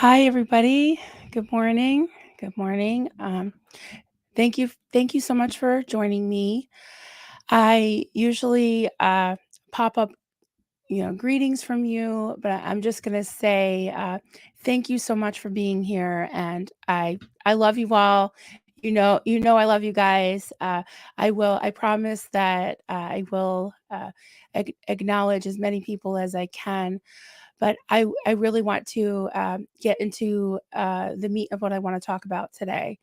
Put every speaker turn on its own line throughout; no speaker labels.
Hi, everybody. Good morning. Good morning. Thank you so much for joining me. I usually pop up, greetings from you, but I'm just gonna say thank you so much for being here, and I love you all. You know, I love you guys. I promise that I will acknowledge as many people as I can, but I really want to get into the meat of what I want to talk about today.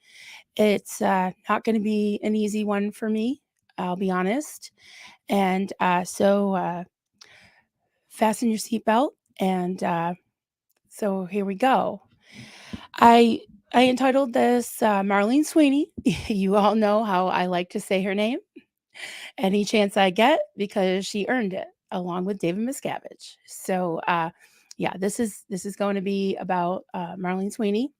It's not going to be an easy one for me, I'll be honest. And fasten your seatbelt. And so here we go. I I entitled this Marlene Sweeney. You all know how I like to say her name any chance I get because she earned it along with David Miscavige. So yeah, this is going to be about Marlene Sweeney,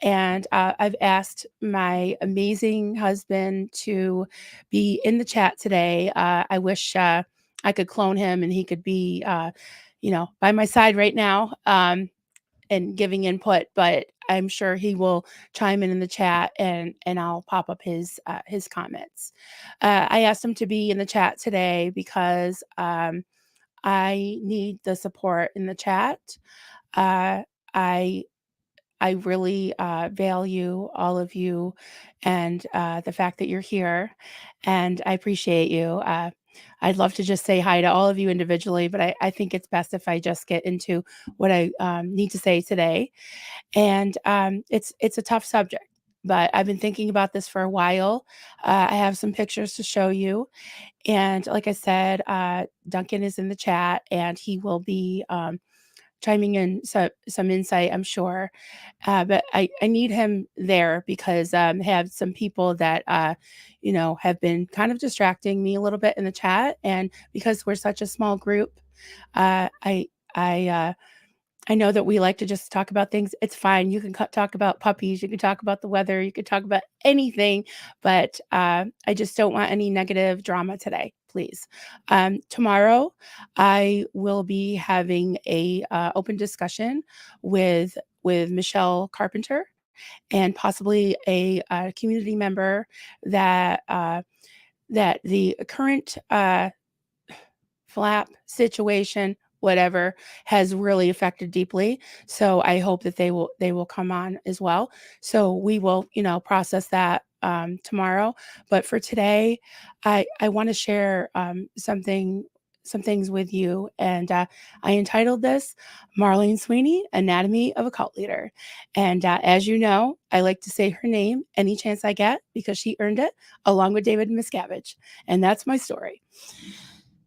and I've asked my amazing husband to be in the chat today. I wish I could clone him and he could be, by my side right now. And giving input, but I'm sure he will chime in the chat, and I'll pop up his comments. I asked him to be in the chat today because I need the support in the chat. Uh, I I really value all of you and the fact that you're here, and I appreciate you. I'd love to just say hi to all of you individually, but I think it's best if I just get into what I need to say today. And it's a tough subject, but I've been thinking about this for a while. I have some pictures to show you, and like I said, Duncan is in the chat, and he will be chiming in some insight, I'm sure. But I need him there because I have some people that have been kind of distracting me a little bit in the chat, and because we're such a small group, uh, I I uh, I know that we like to just talk about things. It's fine. You can talk about puppies. You can talk about the weather. You could talk about anything, but I just don't want any negative drama today, please. Tomorrow, I will be having a open discussion with Michelle Carpenter and possibly a community member that that the current flap situation, whatever, has really affected deeply. So I hope that they will come on as well. So we will, process that tomorrow. But for today, I want to share some things with you, and I entitled this Marlene Sweeney, Anatomy of a Cult Leader. And as you know, I like to say her name any chance I get because she earned it along with David Miscavige. And that's my story.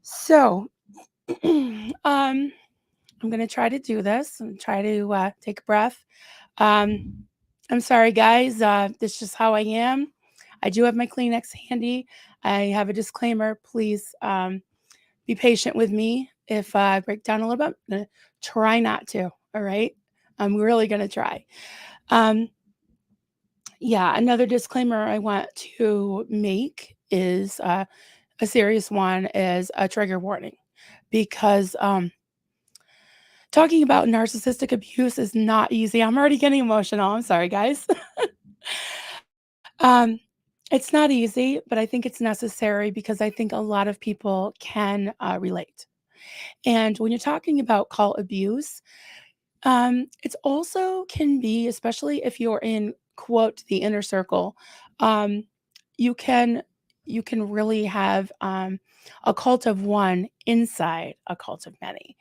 So, I'm gonna try to do this and try to take a breath. Um, I'm sorry, guys. This is just how I am. I do have my Kleenex handy. I have a disclaimer. Please be patient with me if I break down a little bit. I'm gonna try not to. All right. I'm really gonna try. Um, yeah, another disclaimer I want to make is a serious one is a trigger warning because talking about narcissistic abuse is not easy. I'm already getting emotional. I'm sorry, guys. um, it's not easy, but I think it's necessary because I think a lot of people can relate. And when you're talking about cult abuse, it's also can be, especially if you're in quote the inner circle, um, you can you can really have a cult of one inside a cult of many.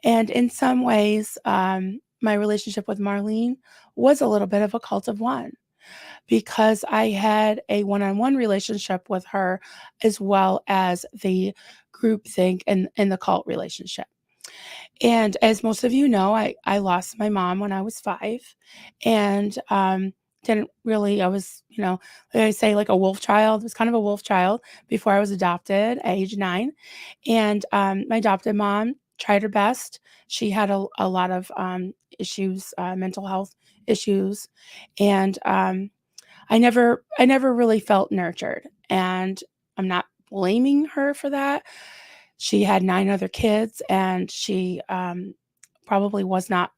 And in some ways, my relationship with Marlene was a little bit of a cult of one because I had a one on one relationship with her as well as the group think and the cult relationship. And as most of you know, I lost my mom when I was 5 and didn't really, I was, like I say, like a wolf child. I was kind of a wolf child before I was adopted at age 9. And my adopted mom tried her best. She had a lot of issues, mental health issues. And I never really felt nurtured. And I'm not blaming her for that. She had 9 other kids, and she probably was not.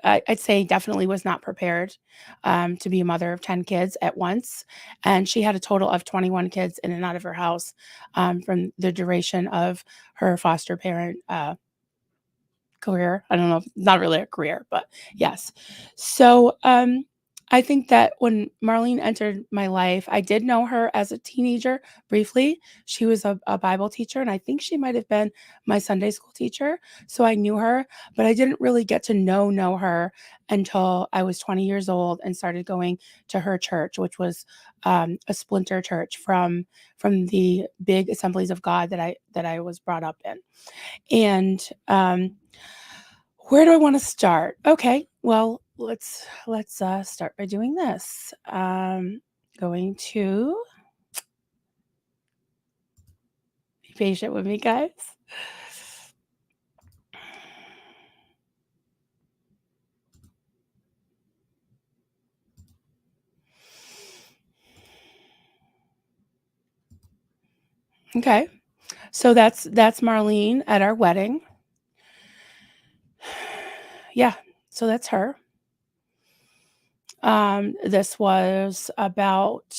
I'd say definitely was not prepared to be a mother of 10 kids at once. And she had a total of 21 kids in and out of her house from the duration of her foster parent career. I don't know, not really a career, but yes. So, I think that when Marlene entered my life, I did know her as a teenager briefly. She was a Bible teacher, and I think she might have been my Sunday school teacher. So I knew her, but I didn't really get to know her until I was 20 years old and started going to her church, which was a splinter church from the big Assemblies of God that I was brought up in. And where do I want to start? Okay, well, let's start by doing this. Going to be patient with me, guys. Okay, so that's Marlene at our wedding. Yeah, so that's her. This was about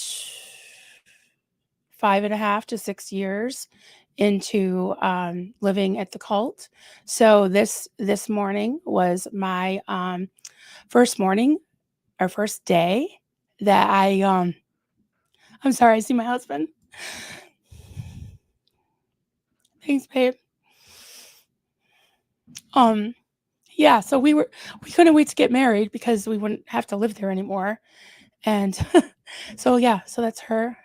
5.5 to 6 years into living at the cult. So this morning was my first morning or first day that I'm sorry, I see my husband. Thanks, babe. Um, yeah, so we couldn't wait to get married because we wouldn't have to live there anymore. And so yeah, so that's her.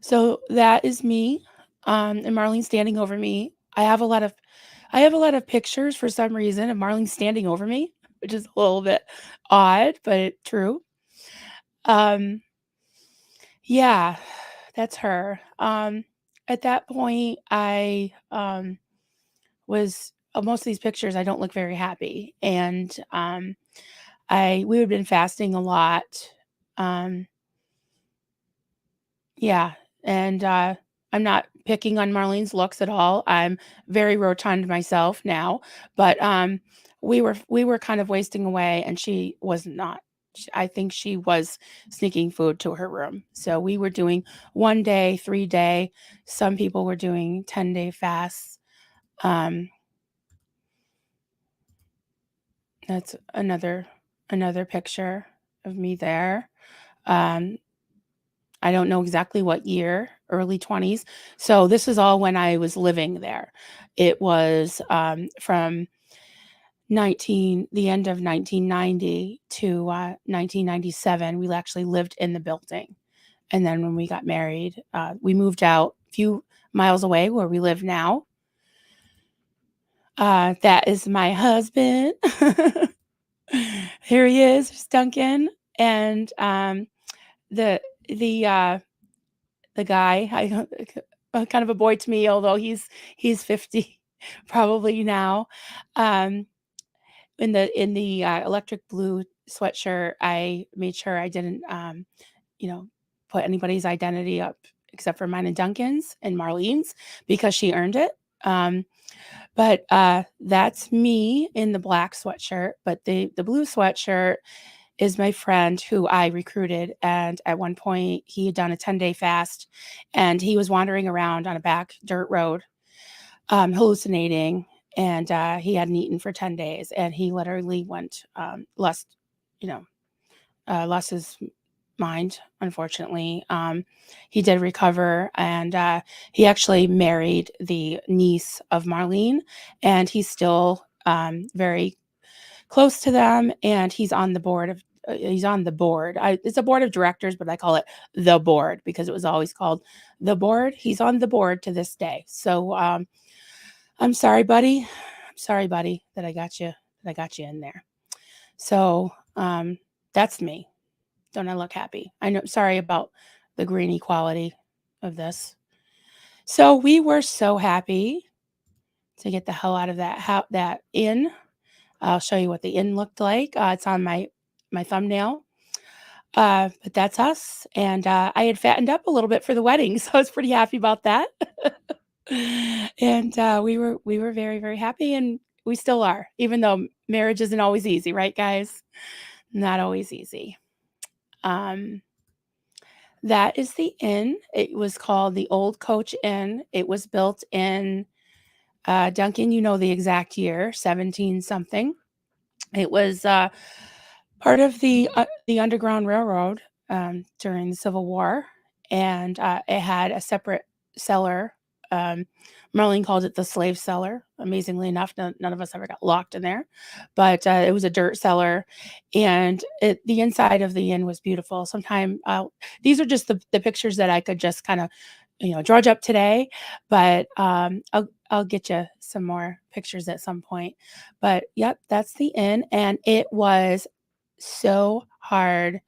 So that is me. And Marlene standing over me. I have a lot of pictures for some reason of Marlene standing over me, which is a little bit odd, but true. Um, yeah, that's her. At that point, I was most of these pictures. I don't look very happy, and I we had been fasting a lot. Um, yeah, and I'm not picking on Marlene's looks at all. I'm very rotund myself now, but we were kind of wasting away, and she was not. I think she was sneaking food to her room. So we were doing 1 day, 3 day. Some people were doing 10-day fasts. Um, that's another picture of me there. Um, I don't know exactly what year, early 20s. So this is all when I was living there. It was from the end of 1990 to 1997. We actually lived in the building. And then when we got married, we moved out a few miles away where we live now. That is my husband. Here he is, there's Duncan. And the the uh, the guy, I don't kind of a boy to me, although he's 50 probably now. Um, in the electric blue sweatshirt, I made sure I didn't, you know, put anybody's identity up except for mine and Duncan's and Marlene's because she earned it. But that's me in the black sweatshirt. But the blue sweatshirt is my friend who I recruited. And at one point, he had done a 10-day fast and he was wandering around on a back dirt road, hallucinating. And he hadn't eaten for 10 days. And he literally went, you know, lost his mind, unfortunately. He did recover and he actually married the niece of Marlene. And he's still very close to them, and he's on the board. It's a board of directors, but I call it the board because it was always called the board. He's on the board to this day. So I'm sorry, buddy. I'm sorry, buddy, that I got you in there. So that's me. Don't I look happy? I know. Sorry about the greeny quality of this. So we were so happy to get the hell out of that inn. I'll show you what the inn looked like. It's on my thumbnail. But that's us, and, I had fattened up a little bit for the wedding, so I was pretty happy about that. And, we were very, very happy, and we still are, even though marriage isn't always easy, right, guys? Not always easy. Um, that is the inn. It was called the Old Coach Inn. It was built in, Duncan, you know the exact year, 17 something. It was, part of the Underground Railroad, during the Civil War, and, it had a separate cellar. Um, Marlene called it the slave cellar. Amazingly enough, none of us ever got locked in there, but, it was a dirt cellar, and the inside of the inn was beautiful. These are just the pictures that I could just kinda, drudge up today, but, I'll get you some more pictures at some point. But, yep, that's the inn, and it was so hard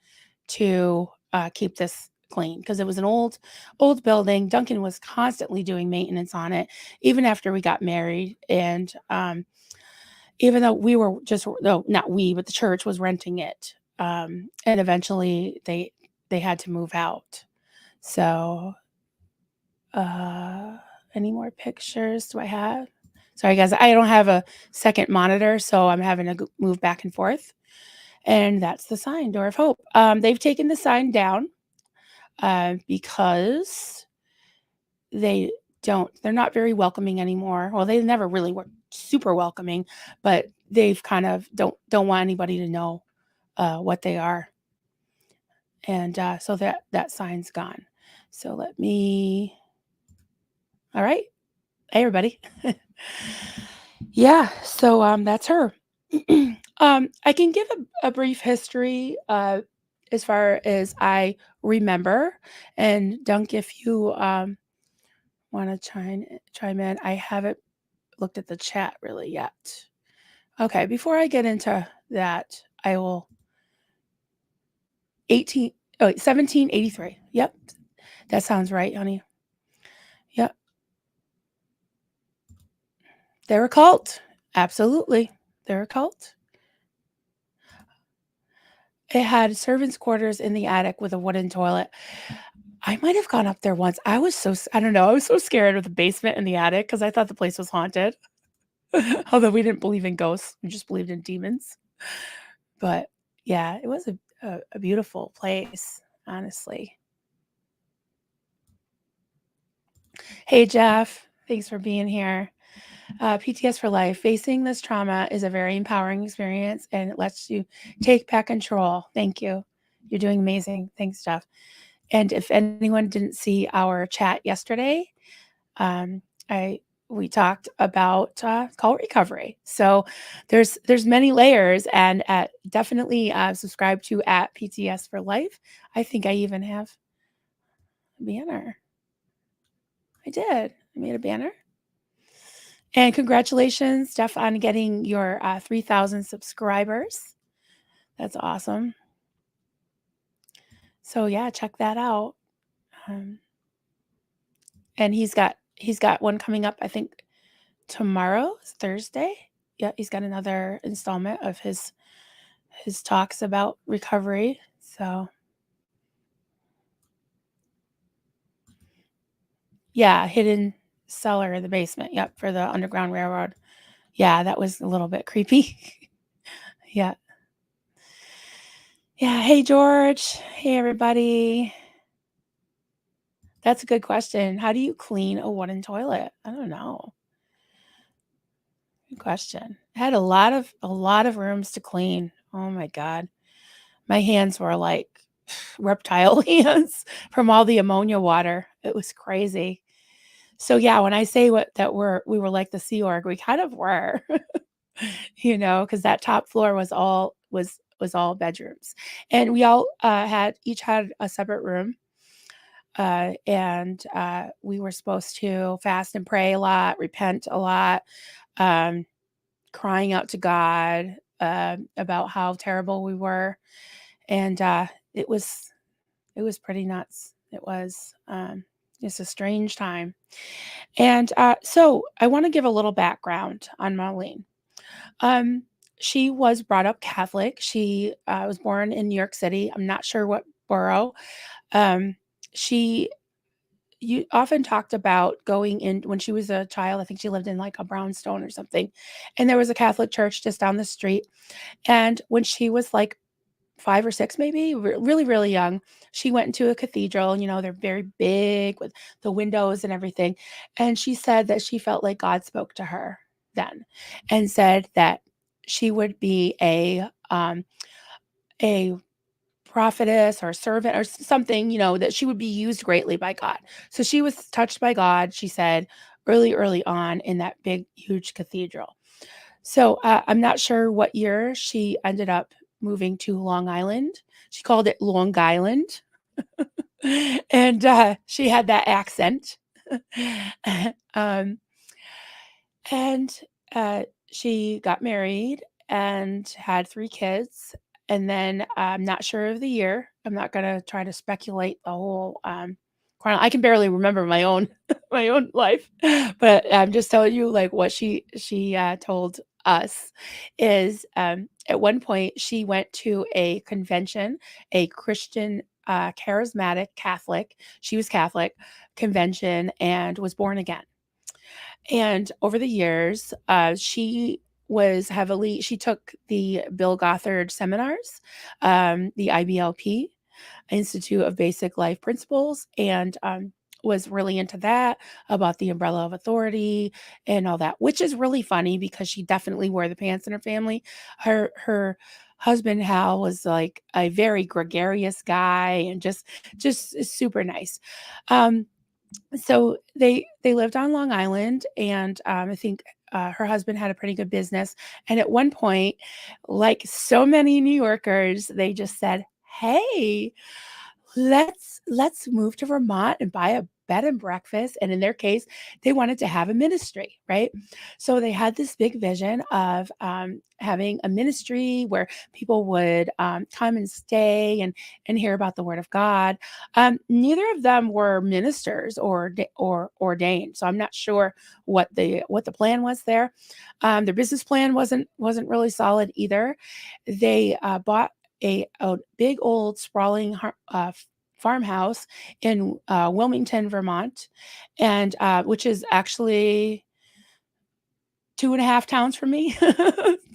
to, keep this clean because it was an old building. Duncan was constantly doing maintenance on it even after we got married, and, even though we were just no, not we, but the church was renting it, and eventually they had to move out. So, uh, any more pictures do I have? Sorry, guys, I don't have a second monitor, so I'm having to move back and forth. And that's the sign, Door of Hope. They've taken the sign down, because they they're not very welcoming anymore. Well, they never really were super welcoming, but they've kind of don't want anybody to know, what they are. And, so that sign's gone. So let me all right. Hey, everybody. Yeah, so, that's her. I can give a brief history, as far as I remember, and Dunk, if you, wanna chime in. I haven't looked at the chat really yet. Okay, before I get into that, I will wait, 1783. Yep, that sounds right, honey. Yep, they're a cult. Absolutely, they're a cult. It had servants' quarters in the attic with a wooden toilet. I might have gone up there once. I don't know, I was so scared of the basement and the attic because I thought the place was haunted. Although we didn't believe in ghosts, we just believed in demons. But, yeah, it was a beautiful place, honestly. Hey, Jeff, thanks for being here. PTS for life. Facing this trauma is a very empowering experience, and it lets you take back control. Thank you. You're doing amazing. Thanks, Jeff. And if anyone didn't see our chat yesterday, um, I we talked about call recovery. So there's many layers, and definitely subscribe to at PTS for life. I think I even have a banner. I did. I made a banner. And congratulations, Steph, on getting your 3,000 subscribers. That's awesome. So yeah, check that out. Um, and he's got one coming up, I think tomorrow, is Thursday. Yeah, he's got another installment of his talks about recovery. So yeah, hidden cellar in the basement. Yep, for the Underground Railroad. Yeah, that was a little bit creepy. Yeah. Yeah. Hey, George. Hey, everybody. That's a good question. How do you clean a wooden toilet? I don't know. Good question. I had a lot of rooms to clean. Oh my god. My hands were like reptile hands from all the ammonia water. It was crazy. So yeah, when I say we were like the Sea Org, we kind of were, because that top floor was all bedrooms, and we all each had a separate room, and we were supposed to fast and pray a lot, repent a lot, um, crying out to God about how terrible we were, and it was pretty nuts. It was just a strange time. And so I want to give a little background on Marlene. Um, she was brought up Catholic. She was born in New York City. I'm not sure what borough. Um, she you often talked about going in when she was a child. I think she lived in like a brownstone or something, and there was a Catholic church just down the street. And when she was like 5 or 6 maybe, really, really young, she went into a cathedral. They're very big with the windows and everything. And she said that she felt like God spoke to her then and said that she would be a prophetess or servant or something, that she would be used greatly by God. So she was touched by God, she said, early, early on in that big, huge cathedral. So I'm not sure what year she ended up moving to Long Island. She called it Long Island. And she had that accent. um, and she got married and had 3 kids. And then I'm not sure of the year. I'm not going to try to speculate the whole I can barely remember my own my own life, but I'm just telling you like what she told us is at one point she went to a convention, a Christian charismatic Catholic. She was Catholic convention and was born again. And over the years, she took the Bill Gothard seminars, the IBLP, Institute of Basic Life Principles, and was really into that about the umbrella of authority and all that, which is really funny because she definitely wore the pants in her family. Her husband Hal was like a very gregarious guy and just super nice. Um, so they lived on Long Island, and I think her husband had a pretty good business. And at one point, like so many New Yorkers, they just said, "Hey, let's move to Vermont and buy a bed and breakfast." And in their case, they wanted to have a ministry, right? So they had this big vision of having a ministry where people would come and stay and hear about the Word of God. Neither of them were ministers or ordained, so I'm not sure what the plan was there. Their business plan wasn't really solid either. They bought a big old sprawling farmhouse in Wilmington, Vermont, and which is actually 2.5 towns from me.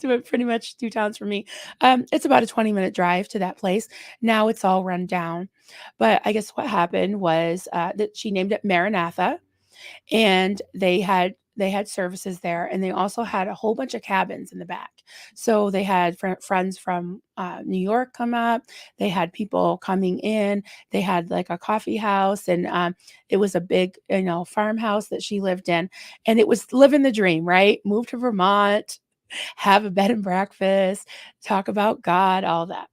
Pretty much 2 towns from me. It's about a 20-minute drive to that place. Now it's all run down. But I guess what happened was that she named it Maranatha, and they had services there, and they also had a whole bunch of cabins in the back. So they had friends from New York come up. They had people coming in. They had like a coffee house, and it was a big farmhouse that she lived in, and it was living the dream, right? Move to Vermont, have a bed and breakfast, talk about God, all that.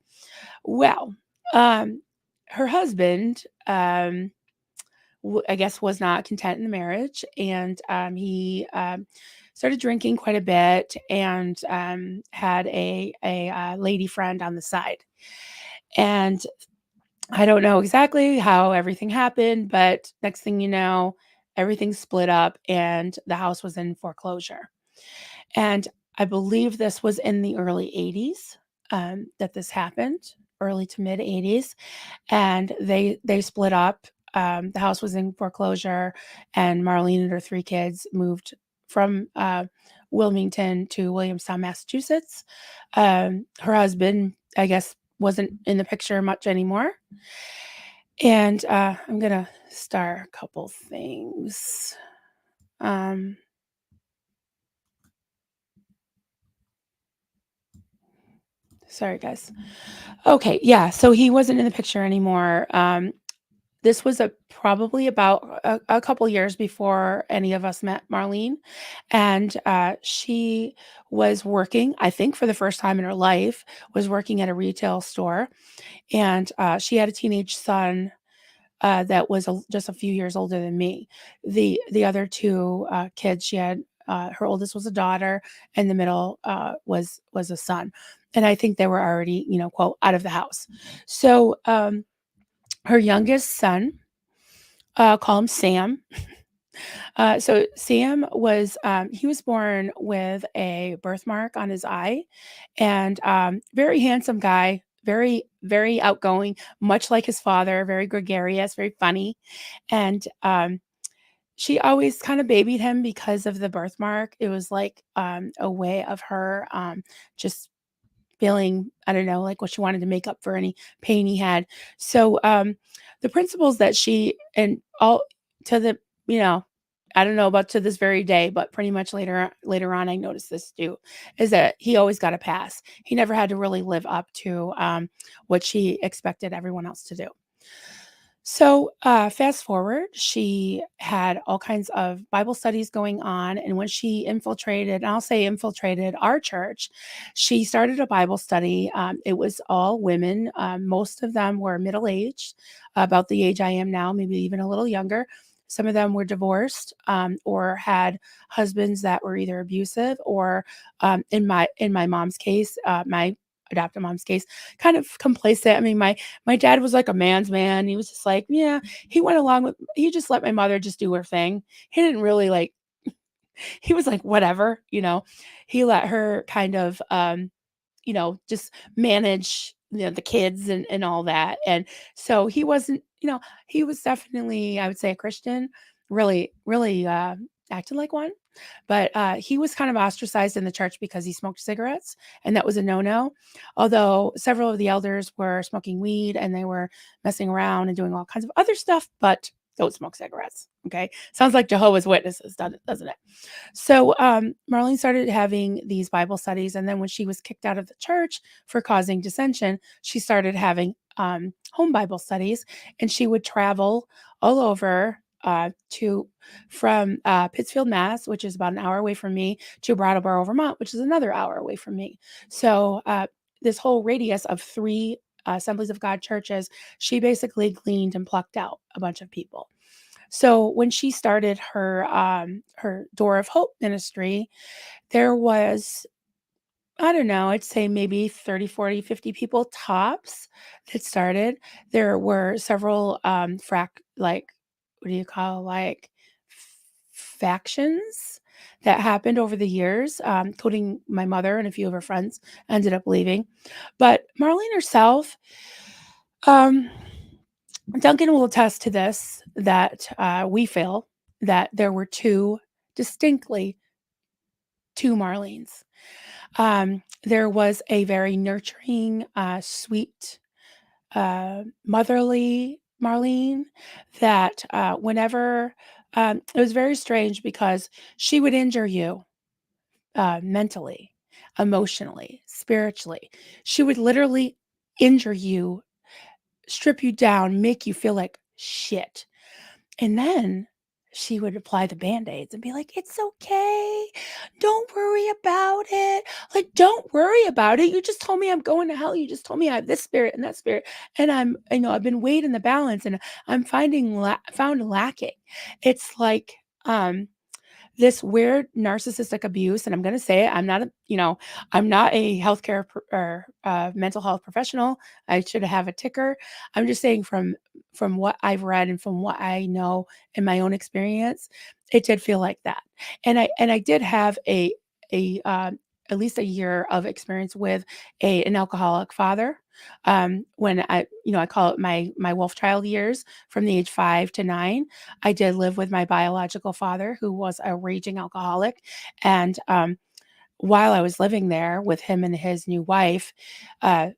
Well, um her husband, I guess, was not content in the marriage, and he started drinking quite a bit, and had a lady friend on the side. And I don't know exactly how everything happened, but next thing you know, everything split up, and the house was in foreclosure. And I believe this was in the early '80s that this happened, early to mid '80s, and they split up. The house was in foreclosure, and Marlene and her 3 kids moved from Wilmington to Williamstown, Massachusetts. Her husband, I guess, wasn't in the picture much anymore. And I'm gonna start a couple things. Um, Sorry, guys. Okay, yeah. So he wasn't in the picture anymore. This was probably about a couple years before any of us met Marlene, and she was working, I think, for the first time in her life, was working at a retail store, and she had a teenage son that was just a few years older than me. The other 2 kids she had, her oldest was a daughter, and the middle was a son, and I think they were already, quote, out of the house. So her youngest son, call him Sam. So Sam was he was born with a birthmark on his eye, and very handsome guy, very outgoing, much like his father, very gregarious, very funny, and she always kind of babied him because of the birthmark. It was like a way of her just feeling, I don't know, like what she wanted to make up for any pain he had. So the principles that she and all to the, you know, I don't know about to this very day, but pretty much later on, I noticed this too, is that he always got a pass. He never had to really live up to what she expected everyone else to do. So, fast forward, she had all kinds of Bible studies going on. And when she infiltrated, and I'll say infiltrated our church, she started a Bible study. It was all women. Most of them were middle aged, about the age I am now, maybe even a little younger. Some of them were divorced or had husbands that were either abusive or, in my mom's case, my adopted mom's case, kind of complacent. I mean, my dad was like a man's man. He was just like, yeah, he went along with he just let my mother just do her thing. He didn't really like he was like, whatever, you know. He let her kind of just manage, the kids and all that. And so he wasn't, he was definitely, I would say, a Christian, really, really acted like one. But he was kind of ostracized in the church because he smoked cigarettes, and that was a no-no. Although several of the elders were smoking weed and they were messing around and doing all kinds of other stuff, but don't smoke cigarettes. Okay. Sounds like Jehovah's Witnesses, doesn't it? So Marlene started having these Bible studies. And then when she was kicked out of the church for causing dissension, she started having home Bible studies. And she would travel all over to from Pittsfield, Mass, which is about an hour away from me, to Brattleboro, Vermont, which is another hour away from me. So this whole radius of three Assemblies of God churches, she basically gleaned and plucked out a bunch of people. So when she started her Door of Hope ministry, there was, I don't know, I'd say maybe 30, 40, 50 people tops that started. There were several like, what do you call, like, factions that happened over the years, including my mother and a few of her friends ended up leaving. But Marlene herself, um, Duncan will attest to this, that we feel that there were distinctly two Marlenes. There was a very nurturing, sweet, motherly Marlene that whenever it was very strange because she would injure you mentally, emotionally, spiritually. She would literally injure you, strip you down, make you feel like shit. And then she would apply the Band-Aids and be like, "It's okay. Don't worry about it. Like, don't worry about it. You just told me I'm going to hell. You just told me I have this spirit and that spirit. And I've been weighed in the balance and I'm found lacking." It's like, this weird narcissistic abuse, and I'm going to say it. I'm not a healthcare or mental health professional. I should have a ticker. I'm just saying from what I've read and from what I know in my own experience, it did feel like that. And I did have a at least a year of experience with an alcoholic father. When I call it my wolf child years, from the age 5 to 9. I did live with my biological father, who was a raging alcoholic. And while I was living there with him and his new wife,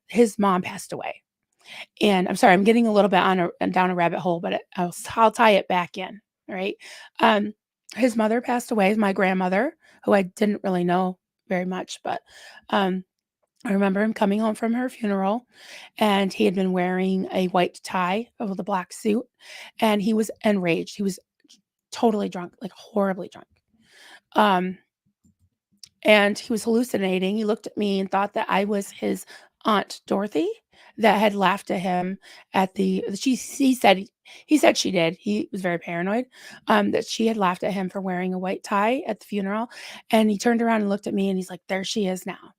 his mom passed away. And I'm sorry, I'm getting a little bit down a rabbit hole, but I'll tie it back in. Right. Um, his mother passed away, my grandmother, who I didn't really know very much, but um, I remember him coming home from her funeral, and he had been wearing a white tie with a black suit, and he was enraged. He was totally drunk, like horribly drunk. Um, and he was hallucinating. He looked at me and thought that I was his aunt Dorothy that had laughed at him at the she he said she did. He was very paranoid, that she had laughed at him for wearing a white tie at the funeral. And he turned around and looked at me and he's like, "There she is now."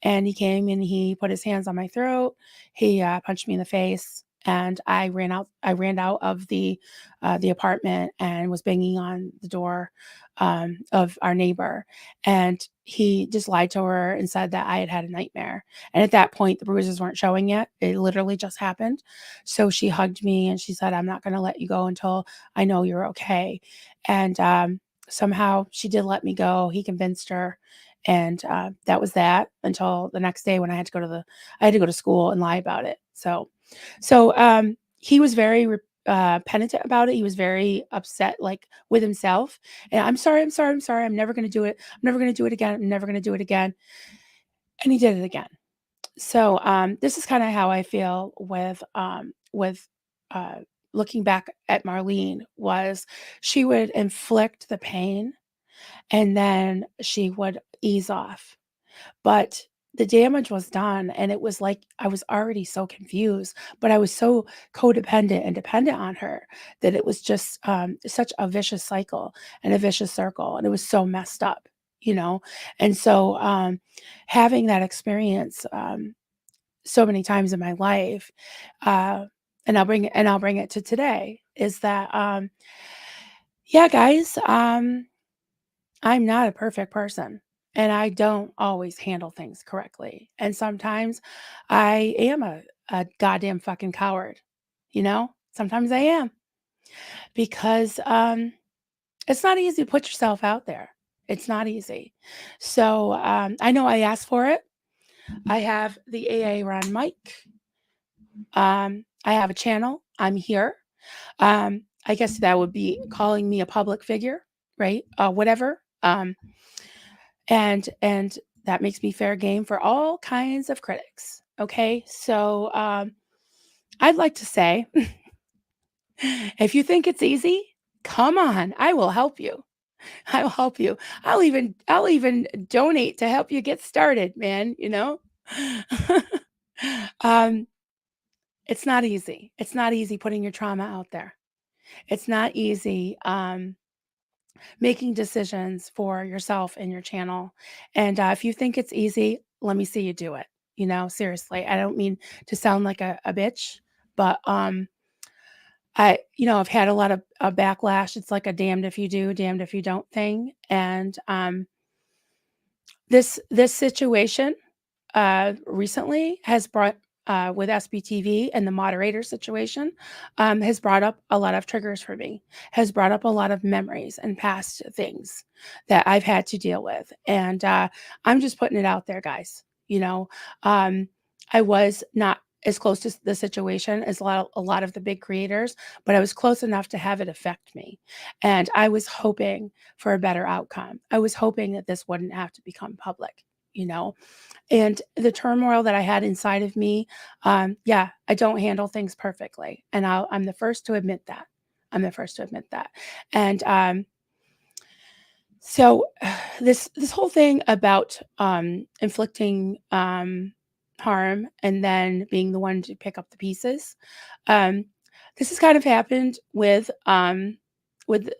And he came and he put his hands on my throat. He punched me in the face and I ran out of the apartment and was banging on the door of our neighbor, and he just lied to her and said that I had had a nightmare. And at that point, the bruises weren't showing yet. It literally just happened. So she hugged me and she said, "I'm not going to let you go until I know you're okay." And somehow she did let me go. He convinced her, and that was that until the next day when I had to go to school and lie about it. So he was very penitent about it. He was very upset, like with himself. And I'm sorry, I'm sorry, I'm sorry. I'm never going to do it. I'm never going to do it again. I'm never going to do it again. And he did it again. So this is kind of how I feel with uh, looking back at Marlene. Was she would inflict the pain and then she would ease off. But the damage was done, and it was like I was already so confused, but I was so codependent and dependent on her that it was just such a vicious cycle and a vicious circle, and it was so messed up, you know. And so having that experience so many times in my life, uh, and I'll bring it to today, is that yeah, guys, I'm not a perfect person, and I don't always handle things correctly. And sometimes I am a goddamn fucking coward, you know? Sometimes I am because it's not easy to put yourself out there. It's not easy. So I know I asked for it. I have the AA Run mic. I have a channel. I'm here. I guess that would be calling me a public figure, right? Whatever. And that makes me fair game for all kinds of critics. Okay, so I'd like to say, if you think it's easy, come on, I will help you. I will help you. I'll even donate to help you get started, man. You know, um, it's not easy. It's not easy putting your trauma out there. It's not easy. Making decisions for yourself and your channel. And if you think it's easy, let me see you do it. You know, seriously, I don't mean to sound like a bitch, but I've had a lot of backlash. It's like a damned if you do, damned if you don't thing. And this situation recently has brought with SBTV and the moderator situation has brought up a lot of triggers for me, has brought up a lot of memories and past things that I've had to deal with. And I'm just putting it out there, guys. You know, I was not as close to the situation as a lot of the big creators, but I was close enough to have it affect me. And I was hoping for a better outcome. I was hoping that this wouldn't have to become public, you know. And the turmoil that I had inside of me, yeah, I don't handle things perfectly, and I'm the first to admit that. I'm the first to admit that. And so this whole thing about inflicting harm and then being the one to pick up the pieces, um, this has kind of happened with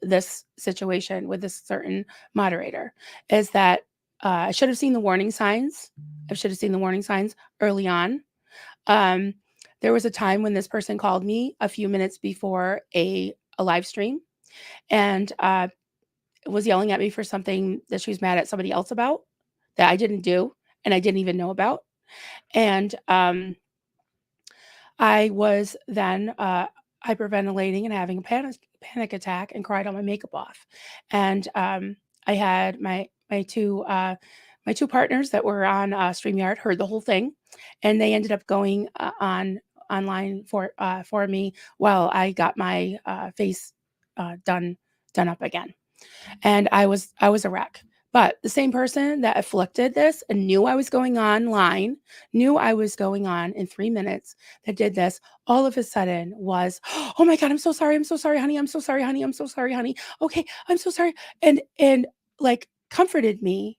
this situation with this certain moderator, is that I should have seen the warning signs. I should have seen the warning signs early on. Um, there was a time when this person called me a few minutes before a live stream and was yelling at me for something that she was mad at somebody else about that I didn't do and I didn't even know about. And I was then hyperventilating and having a panic attack and cried all my makeup off. And I had my two partners that were on StreamYard heard the whole thing, and they ended up going on online for me while I got my face done up again. And I was a wreck. But the same person that afflicted this and knew I was going online, knew I was going on in 3 minutes, that did this, all of a sudden was, "Oh my God, I'm so sorry. I'm so sorry, honey. I'm so sorry, honey. I'm so sorry, honey. Okay, I'm so sorry." And like comforted me,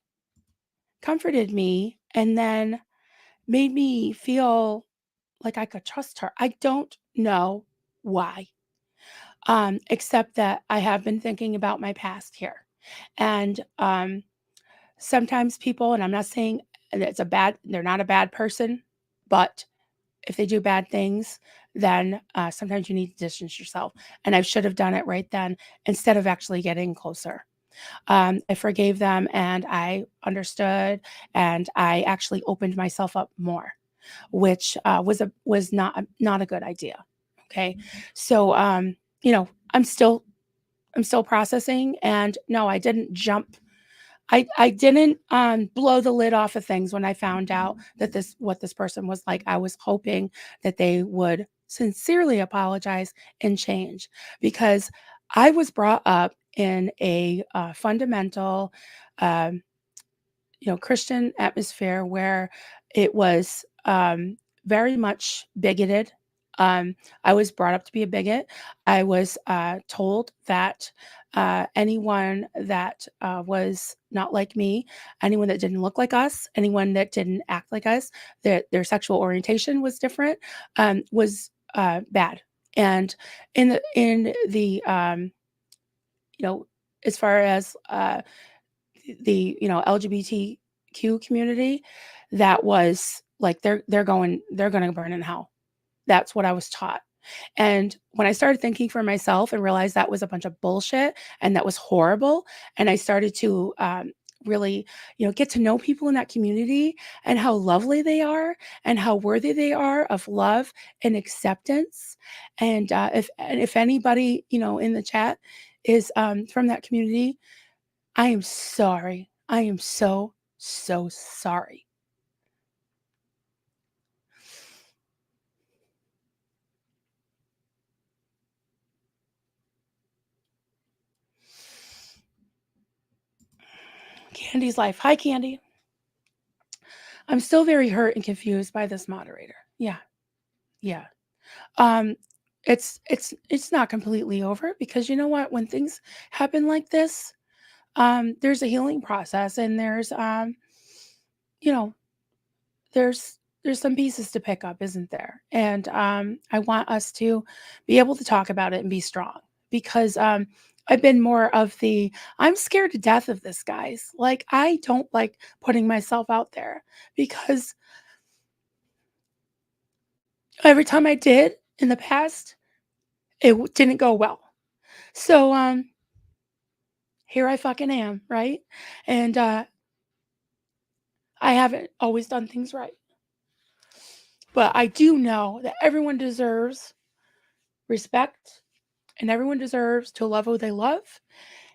and then made me feel like I could trust her. I don't know why. Except that I have been thinking about my past here. And sometimes people, and I'm not saying they're not a bad person, but if they do bad things, then sometimes you need to distance yourself. And I should have done it right then instead of actually getting closer. I forgave them and I understood and I actually opened myself up more, which was not a good idea. Okay, so I'm still processing, and no, I didn't jump. I didn't blow the lid off of things when I found out that this what this person was like. I was hoping that they would sincerely apologize and change because I was brought up in a fundamental um, Christian atmosphere where it was very much bigoted. I was brought up to be a bigot. I was told that anyone that was not like me, anyone that didn't look like us, anyone that didn't act like us, that their sexual orientation was different, was bad. And in the you know as far as the LGBTQ community, that was like they're going to burn in hell. That's what I was taught. And when I started thinking for myself and realized that was a bunch of bullshit and that was horrible, and I started to really, get to know people in that community and how lovely they are and how worthy they are of love and acceptance. And if anybody, in the chat is from that community, I am sorry. I am so, so sorry. Candy's life. Hi, Candy. I'm still very hurt and confused by this moderator. Yeah, yeah. Um, it's not completely over because you know what? When things happen like this, there's a healing process, and you know, there's some pieces to pick up, isn't there? And I want us to be able to talk about it and be strong because I've been more of the I'm scared to death of this, guys. Like I don't like putting myself out there because every time I did in the past, it didn't go well. So here I fucking am, right? And I haven't always done things right, but I do know that everyone deserves respect and everyone deserves to love who they love.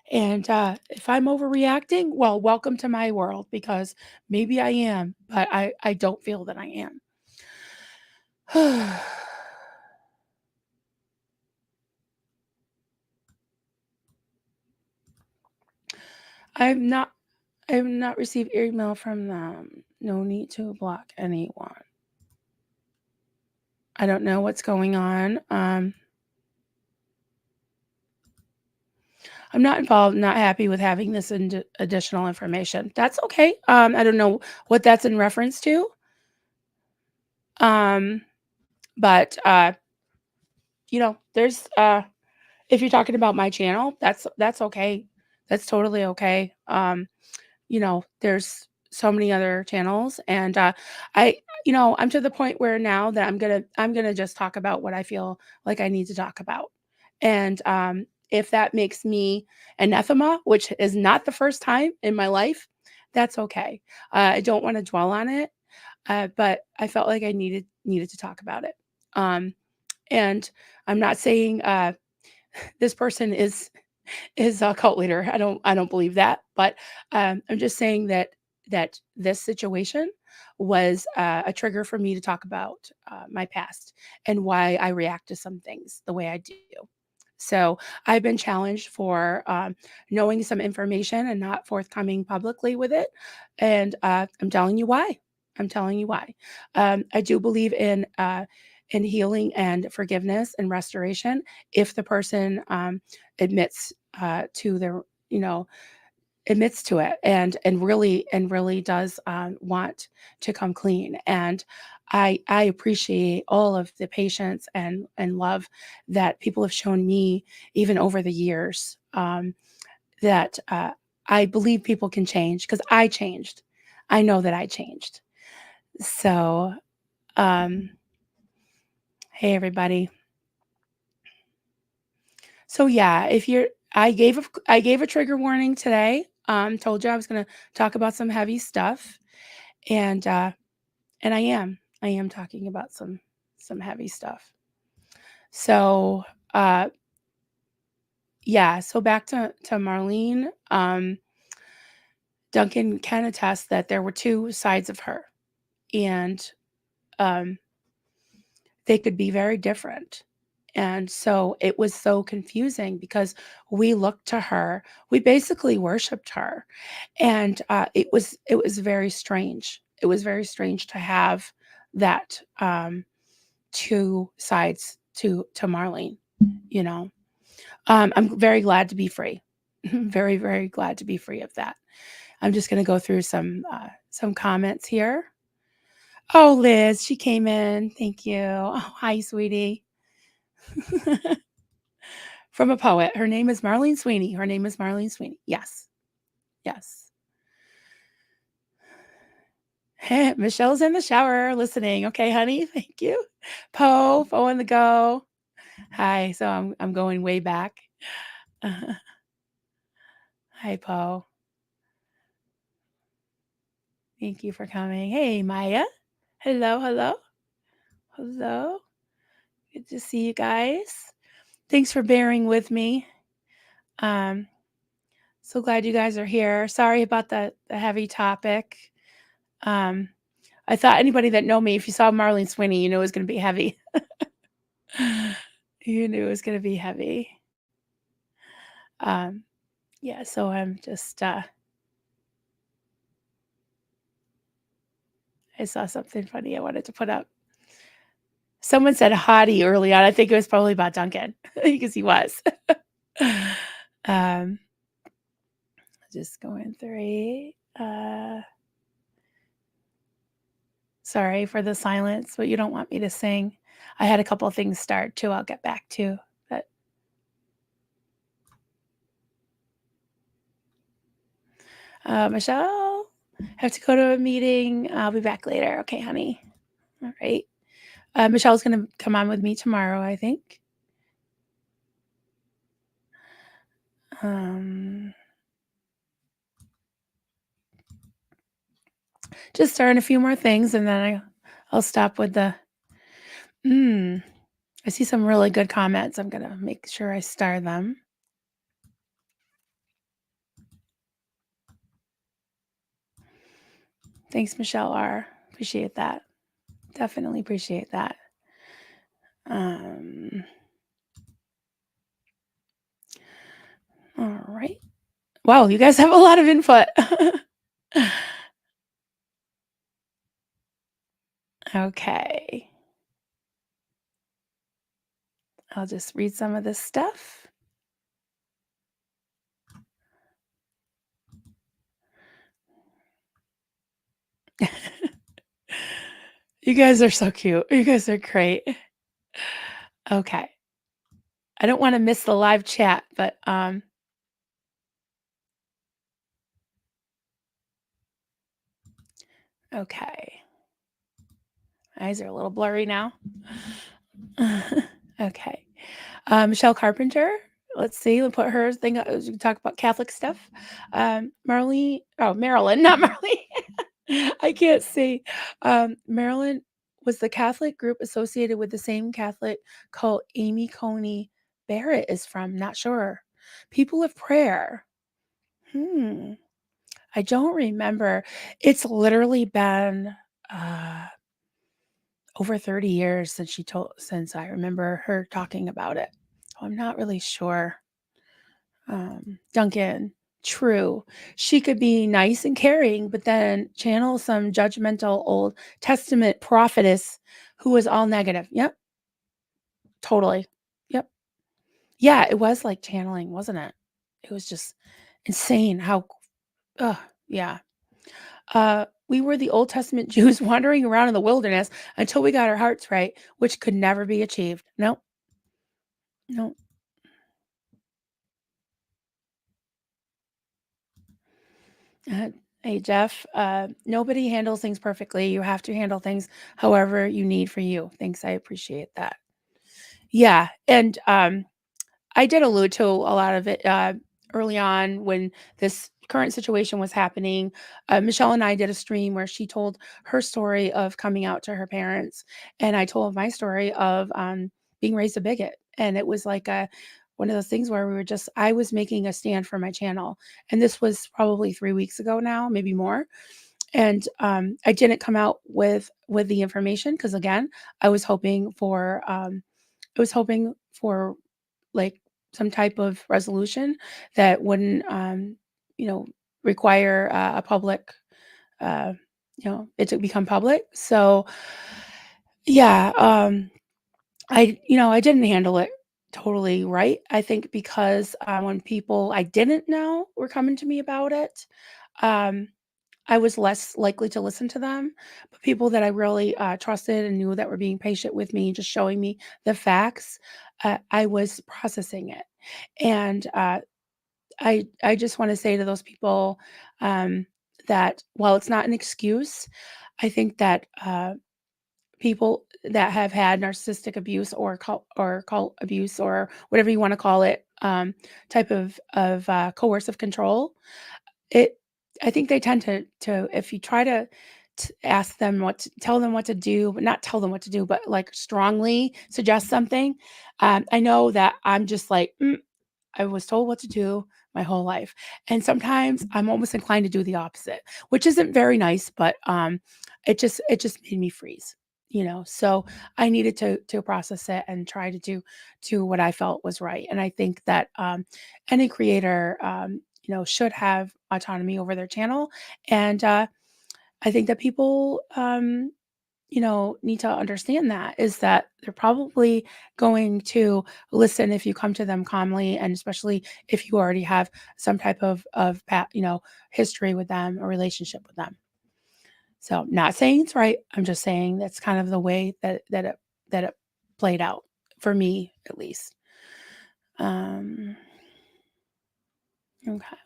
And if I'm overreacting, well, welcome to my world because maybe I am, but I don't feel that I am. I've not I have not received email from them. No need to block anyone. I don't know what's going on. I'm not involved, not happy with having this additional information. That's okay. I don't know what that's in reference to. Um, but there's if you're talking about my channel, that's okay. That's totally okay. There's so many other channels, and I'm to the point where now that I'm gonna just talk about what I feel like I need to talk about, and if that makes me anathema, which is not the first time in my life, that's okay. I don't want to dwell on it, but I felt like I needed to talk about it. And I'm not saying this person is a cult leader. I don't believe that, but I'm just saying that this situation was a trigger for me to talk about my past and why I react to some things the way I do. So I've been challenged for knowing some information and not forthcoming publicly with it, and I'm telling you why. I'm telling you why. I do believe in healing and forgiveness and restoration if the person admits to their you know admits to it and really does want to come clean. And I appreciate all of the patience and love that people have shown me even over the years, that I believe people can change because I changed. I know that I changed. So um Hey, everybody. So yeah, if you're I gave a trigger warning today. Told you I was gonna talk about some heavy stuff, and I am talking about some heavy stuff. So yeah, so back to Marlene. Duncan can attest that there were two sides of her, and um, they could be very different. And so it was so confusing because we looked to her, we basically worshiped her, and it was very strange. It was very strange to have that two sides to Marlene. You know, I'm very glad to be free. Very, very glad to be free of that. I'm just going to go through some comments here. Oh, Liz, she came in. Thank you. Oh, hi, sweetie. From a poet. Her name is Marlene Sweeney. Her name is Marlene Sweeney. Yes. Yes. Michelle's in the shower listening. Okay, honey. Thank you. Poe on the go. Hi. So I'm going way back. Hi, Poe. Thank you for coming. Hey, Maya. Hello, hello. Hello. Good to see you guys. Thanks for bearing with me. Um, so glad you guys are here. Sorry about the heavy topic. Um, I thought anybody that know me, if you saw Marlene Sweeney, you knew it was going to be heavy. You knew it was going to be heavy. Um, yeah, so I'm just, I saw something funny I wanted to put up. Someone said hottie early on. I think it was probably about Duncan because he was. um, just going through. Sorry for the silence, but you don't want me to sing. I had a couple of things start too. I'll get back to, but Michelle, have to go to a meeting. I'll be back later. Okay, honey. All right. Michelle's going to come on with me tomorrow, I think. Just starting a few more things, and then I'll stop with the. I see some really good comments. I'm going to make sure I star them. Thanks, Michelle R. Appreciate that. Definitely appreciate that. All right. Wow, you guys have a lot of input. Okay. I'll just read some of this stuff. You guys are so cute. You guys are great. Okay. I don't want to miss the live chat, but okay. Eyes are a little blurry now. Okay. Michelle Carpenter. Let's see. We'll put her thing up. We can talk about Catholic stuff. Marilyn, not Marlene. I can't see. Marilyn was the Catholic group associated with the same Catholic cult Amy Coney Barrett is from. Not sure. People of Prayer. I don't remember. It's literally been over 30 years since I remember her talking about it. So I'm not really sure. Duncan, true. She could be nice and caring, but then channel some judgmental Old Testament prophetess who was all negative. Yep, totally. Yep. Yeah, it was like channeling, wasn't it? It was just insane how, yeah. We were the Old Testament Jews wandering around in the wilderness until we got our hearts right, which could never be achieved. No, no. Uh, hey, Jeff, nobody handles things perfectly. You have to handle things however you need for you. Thanks. I appreciate that. Yeah, and, I did allude to a lot of it, early on when this current situation was happening. Michelle and I did a stream where she told her story of coming out to her parents, and I told my story of, being raised a bigot, and it was like a one of those things where we were just I was making a stand for my channel, and this was probably 3 weeks ago now, maybe more, and, I didn't come out with the information because again, I was hoping for, I was hoping for like some type of resolution that wouldn't, you know, require a public, uh, it to become public. So, yeah, I didn't handle it totally right. I think because when people I didn't know were coming to me about it, um, I was less likely to listen to them. But people that I really trusted and knew that were being patient with me, just showing me the facts, I was processing it. And I just want to say to those people that while it's not an excuse, I think that people that have had narcissistic abuse or cult abuse or whatever you want to call it, type of coercive control, it I think they tend to if you try to ask them tell them what to do, but not tell them what to do, but like strongly suggest something. I know that I'm just like, I was told what to do my whole life. And sometimes I'm almost inclined to do the opposite, which isn't very nice, but it just made me freeze, So I needed to process it and try to do what I felt was right. And I think that any creator should have autonomy over their channel. And I think that people need to understand that is that they're probably going to listen if you come to them calmly, and especially if you already have some type of history with them or relationship with them. So, not saying it's right. I'm just saying that's kind of the way that it played out for me, at least. Um, okay.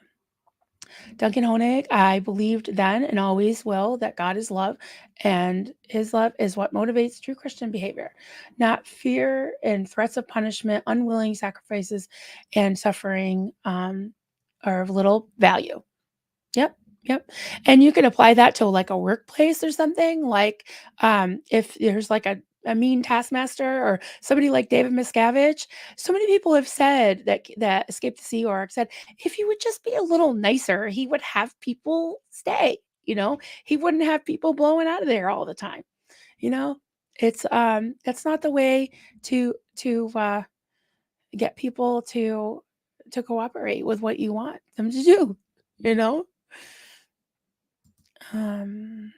Duncan Honig, I believed then and always will that God is love, and his love is what motivates true Christian behavior, not fear and threats of punishment, unwilling sacrifices, and suffering are of little value. Yep, yep. And you can apply that to like a workplace or something. Like if there's like a mean taskmaster or somebody like David Miscavige, so many people have said that Escape the Sea Org said if he would just be a little nicer, he would have people stay. He wouldn't have people blowing out of there all the time. You know, it's that's not the way to get people to cooperate with what you want them to do. You know. Um,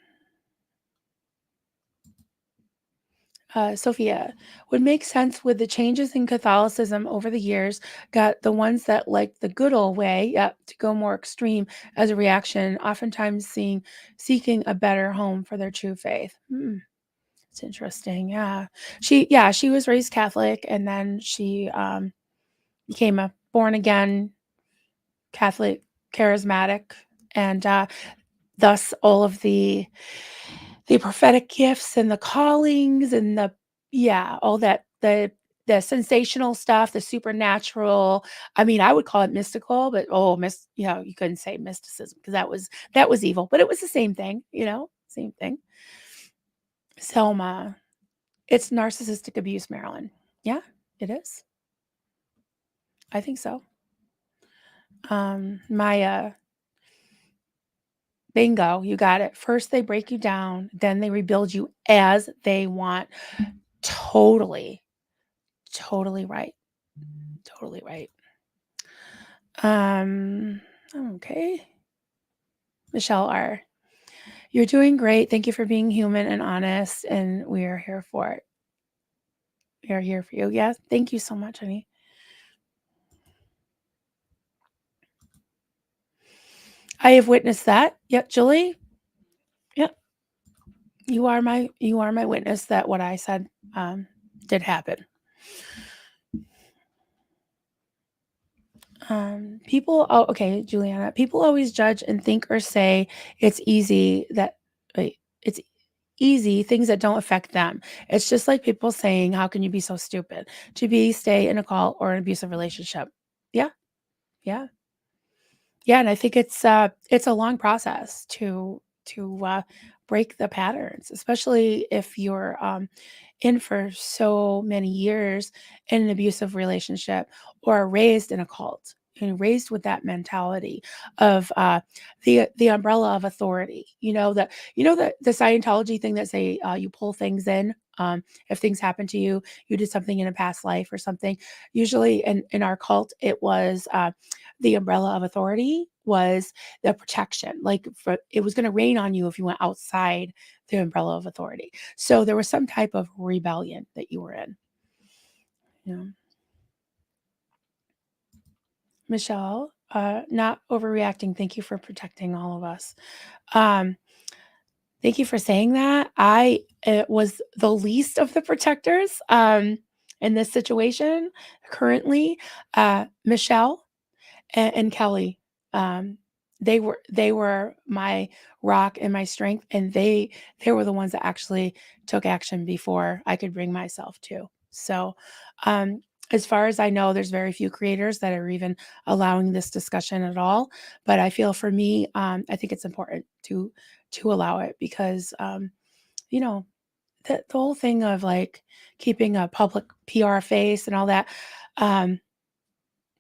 Sophia would make sense with the changes in Catholicism over the years. Got the ones that like the good old way, yep, to go more extreme as a reaction, oftentimes seeking a better home for their true faith. It's interesting. Yeah, she was raised Catholic, and then she became a born again Catholic charismatic, and thus all of the prophetic gifts and the callings and all that the sensational stuff, the supernatural. I mean, I would call it mystical, but you couldn't say mysticism because that was evil, but it was the same thing, same thing. Selma, it's narcissistic abuse, Marilyn. Yeah, it is. I think so. Maya, bingo, you got it. First they break you down, then they rebuild you as they want. Totally. Totally right. Totally right. Um, okay. Michelle R. You're doing great. Thank you for being human and honest, and we are here for it. We are here for you. Yes. Thank you so much, honey. I have witnessed that. Yep, Julie. Yep. You are my witness that what I said did happen. Okay, Juliana. People always judge and think or say it's easy that wait, it's easy, things that don't affect them. It's just like people saying, "How can you be so stupid to be stay in a cult or an abusive relationship?" Yeah, yeah. Yeah, and I think it's a long process to break the patterns, especially if you're, in for so many years in an abusive relationship or raised in a cult and raised with that mentality of, the umbrella of authority. The Scientology thing that say, you pull things in, if things happen to you, you did something in a past life or something. Usually in our cult, it was, the umbrella of authority was the protection. Like it was going to rain on you if you went outside the umbrella of authority. So there was some type of rebellion that you were in. You know, Michelle, not overreacting. Thank you for protecting all of us. Um, Thank you for saying that. I was the least of the protectors in this situation currently. Michelle and Kelly, um, they were my rock and my strength, and they were the ones that actually took action before I could bring myself to. So, um, as far as I know, there's very few creators that are even allowing this discussion at all. But I feel for me, I think it's important to allow it because you know the whole thing of like keeping a public PR face and all that. Um,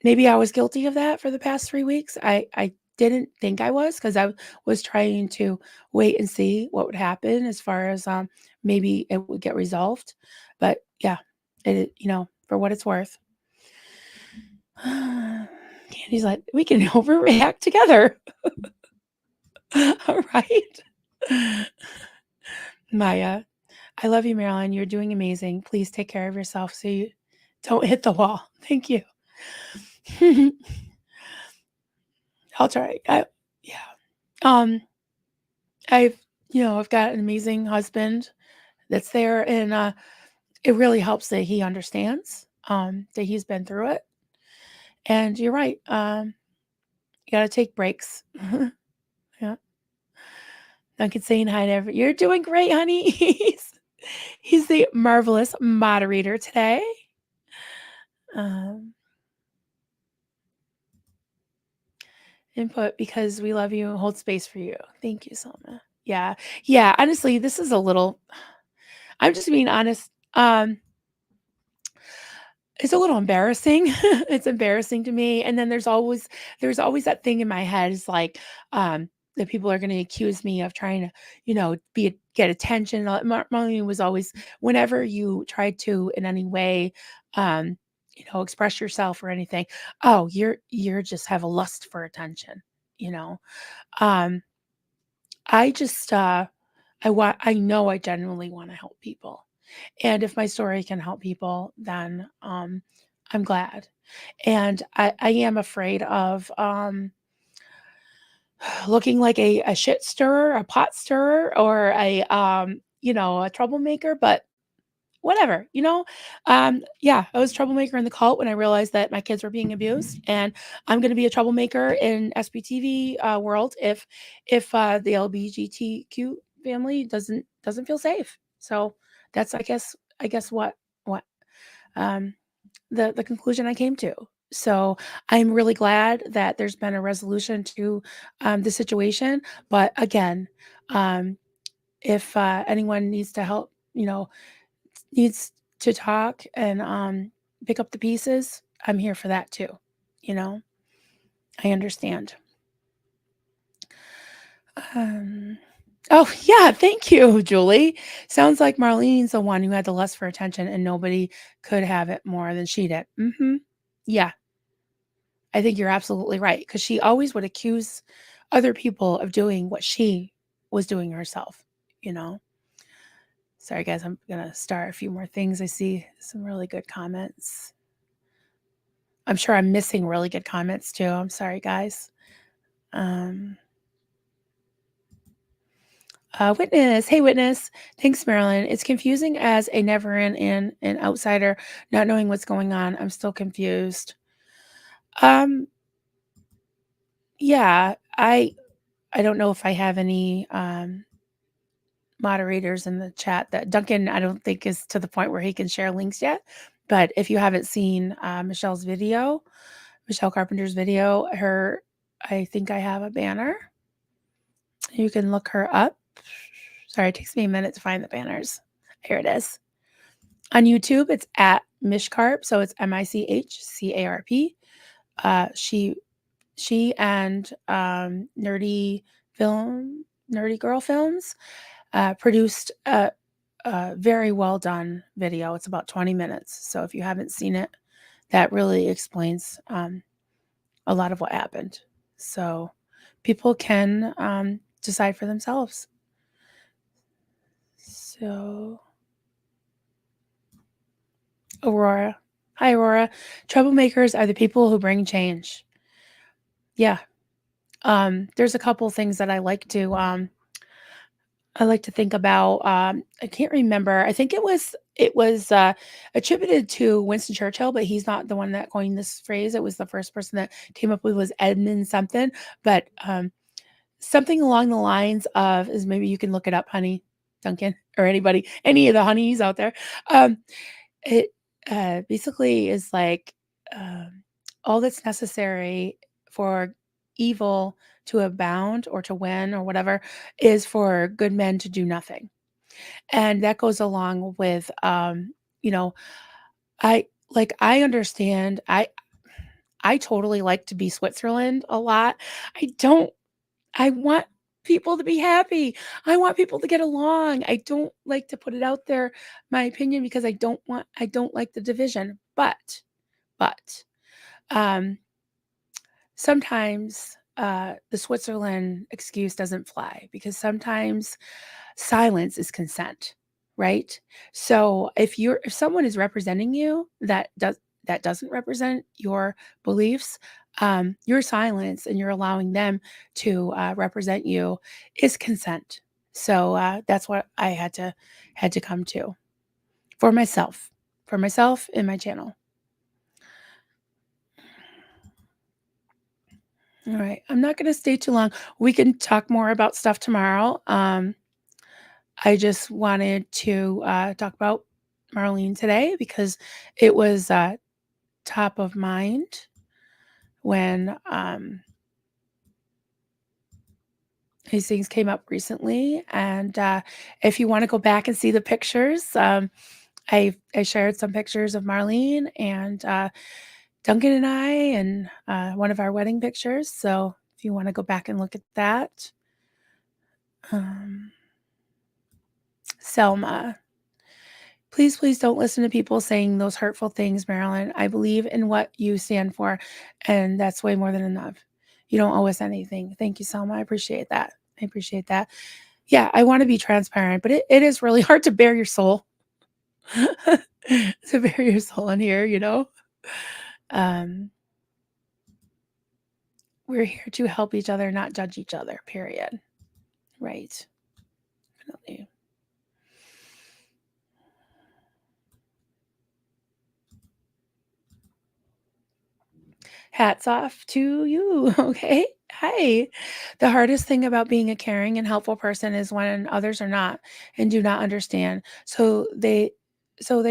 Maybe I was guilty of that for the past 3 weeks. I didn't think I was because I was trying to wait and see what would happen as far as, maybe it would get resolved. But yeah, for what it's worth. Candy's like, "We can overreact together." All right. Maya, I love you, Marilyn. You're doing amazing. Please take care of yourself so you don't hit the wall. Thank you. I'll try. Yeah. Um, I've got an amazing husband that's there, and it really helps that he understands, that he's been through it. And you're right. You got to take breaks. Yeah. Duncan saying hi to every. You're doing great, honey. He's the marvelous moderator today. Um, Input because we love you and hold space for you. Thank you, Selma. Yeah. Yeah. Honestly, this is a little. I'm just being honest. It's a little embarrassing. It's embarrassing to me, and then there's always that thing in my head is like, that people are gonna accuse me of trying to, get attention. Marlene was always whenever you tried to in any way, um, express yourself or anything, "Oh, you're just have a lust for attention," you know? Um, I just, I know I genuinely wanna help people. And if my story can help people, then I'm glad. And I am afraid of looking like a shit stirrer, a pot stirrer, or a troublemaker, but whatever. Yeah, I was a troublemaker in the cult when I realized that my kids were being abused, and I'm going to be a troublemaker in SBTV world if the LBGTQ family doesn't feel safe. So that's I guess what um, the conclusion I came to. So I'm really glad that there's been a resolution to the situation. But again, um, if anyone needs to help, needs to talk and pick up the pieces, I'm here for that too. You know, I understand. Um, oh, yeah. Thank you, Julie. Sounds like Marlene's the one who had the lust for attention and nobody could have it more than she did. Yeah, I think you're absolutely right because she always would accuse other people of doing what she was doing herself, you know? Sorry, guys. I'm going to start a few more things. I see some really good comments. I'm sure I'm missing really good comments too. I'm sorry, guys. Um, Witness, hey Witness, thanks, Marilyn. It's confusing as a never in and an outsider, not knowing what's going on. I'm still confused. Um, yeah, I don't know if I have any moderators in the chat that Duncan, I don't think, is to the point where he can share links yet. But if you haven't seen Michelle's video, Michelle Carpenter's video, I think I have a banner. You can look her up. Sorry, it takes me a minute to find the banners. Here it is. On YouTube, it's at Mishcarp, so it's Michcarp. She and Nerdy Girl Films produced a very well done video. It's about 20 minutes. So if you haven't seen it, that really explains a lot of what happened. So people can decide for themselves. So, Aurora. Hi, Aurora. Troublemakers are the people who bring change. Yeah. There's a couple things that I like to think about. I can't remember. I think it was attributed to Winston Churchill, but he's not the one that coined this phrase. It was the first person that came up with was Edmund something. But something along the lines of is maybe you can look it up, honey, Duncan, or anybody, any of the honeys out there. It basically is like all that's necessary for evil to abound or to win or whatever is for good men to do nothing. And that goes along with, you know, I understand. I totally like to be Switzerland a lot. I want people to be happy. I want people to get along. I don't like to put it out there, my opinion, because I don't like the division. But um, sometimes the Switzerland excuse doesn't fly because sometimes silence is consent, right? So if someone is representing you that doesn't represent your beliefs, your silence and you're allowing them to represent you is consent. So that's what I had to come to for myself in my channel. All right, I'm not going to stay too long. We can talk more about stuff tomorrow. I just wanted to talk about Marlene today because it was top of mind when these things came up recently. And if you want to go back and see the pictures, I shared some pictures of Marlene and Duncan and I and one of our wedding pictures. So if you want to go back and look at that. Selma. Please don't listen to people saying those hurtful things, Marilyn. I believe in what you stand for, and that's way more than enough. You don't owe us anything. Thank you, Selma. I appreciate that. Yeah, I want to be transparent, but it is really hard to bare your soul. To bare your soul in here, we're here to help each other, not judge each other, period. Right. Definitely. Hats off to you. Okay. Hi. The hardest thing about being a caring and helpful person is when others are not and do not understand. So they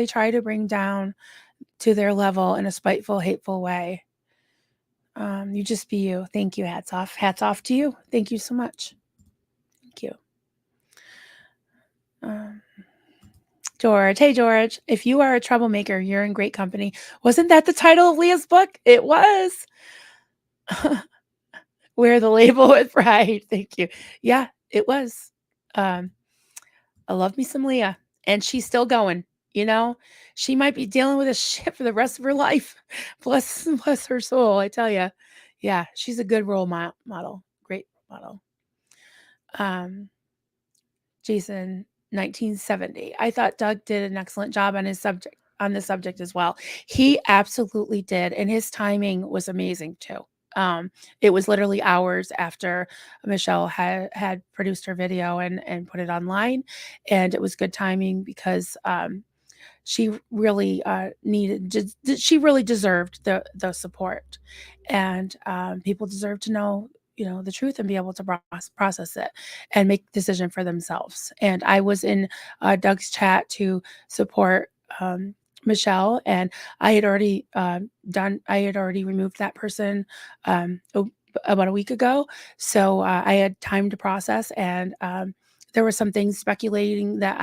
try to bring down to their level in a spiteful, hateful way. You just be you. Thank you. Hats off. Hats off to you. Thank you so much. Thank you. George. Hey, George. If you are a troublemaker, you're in great company. Wasn't that the title of Leah's book? It was. Wear the label with pride. Thank you. Yeah, it was. I love me some Leah. And she's still going. She might be dealing with a shit for the rest of her life. Bless her soul, I tell you. Yeah, she's a good role model. Great model. Jason, 1970. I thought Doug did an excellent job on this subject as well. He absolutely did, and his timing was amazing too. It was literally hours after Michelle had produced her video and put it online, and it was good timing because she really she really deserved the support, and people deserve to know the truth and be able to process it and make decision for themselves. And I was in Doug's chat to support Michelle, and I had already removed that person about a week ago. So I had time to process, and there were some things speculating that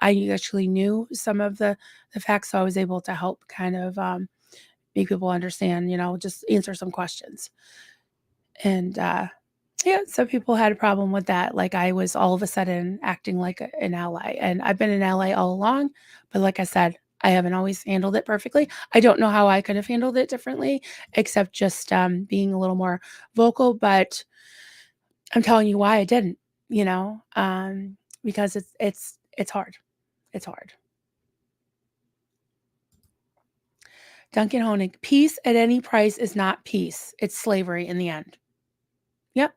I actually knew some of the facts, so I was able to help kind of make people understand, just answer some questions. And yeah, some people had a problem with that. Like I was all of a sudden acting like an ally, and I've been an ally all along. But like I said, I haven't always handled it perfectly. I don't know how I could have handled it differently, except just being a little more vocal. But I'm telling you why I didn't, because it's hard. It's hard. Duncan Honig, peace at any price is not peace. It's slavery in the end. Yep.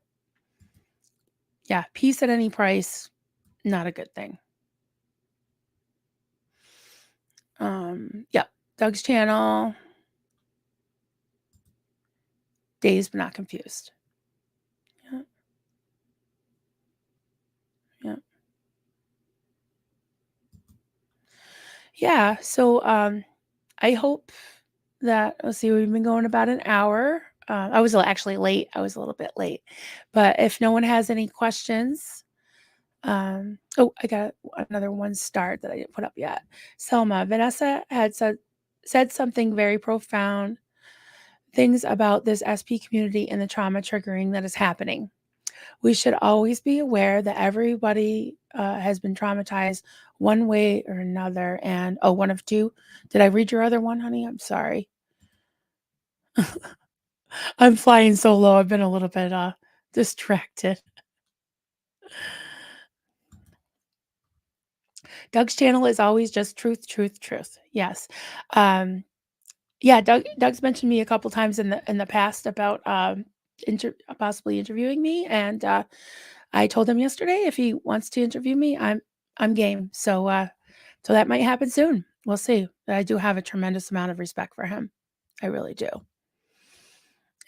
Yeah. Peace at any price, not a good thing. Yep. Doug's channel. Dazed but not confused. Yeah. Yeah. Yeah. So I hope that, let's see, we've been going about an hour. I was actually late. I was a little bit late. But if no one has any questions, oh, I got another one start that I didn't put up yet. Selma, Vanessa had said something very profound things about this SP community and the trauma triggering that is happening. We should always be aware that everybody has been traumatized one way or another. And one of two. Did I read your other one, honey? I'm sorry. I'm flying so low. I've been a little bit distracted. Doug's channel is always just truth, truth, truth. Yes. Yeah, Doug's mentioned me a couple times in the past about possibly interviewing me, and I told him yesterday if he wants to interview me, I'm game. So that might happen soon. We'll see. But I do have a tremendous amount of respect for him. I really do.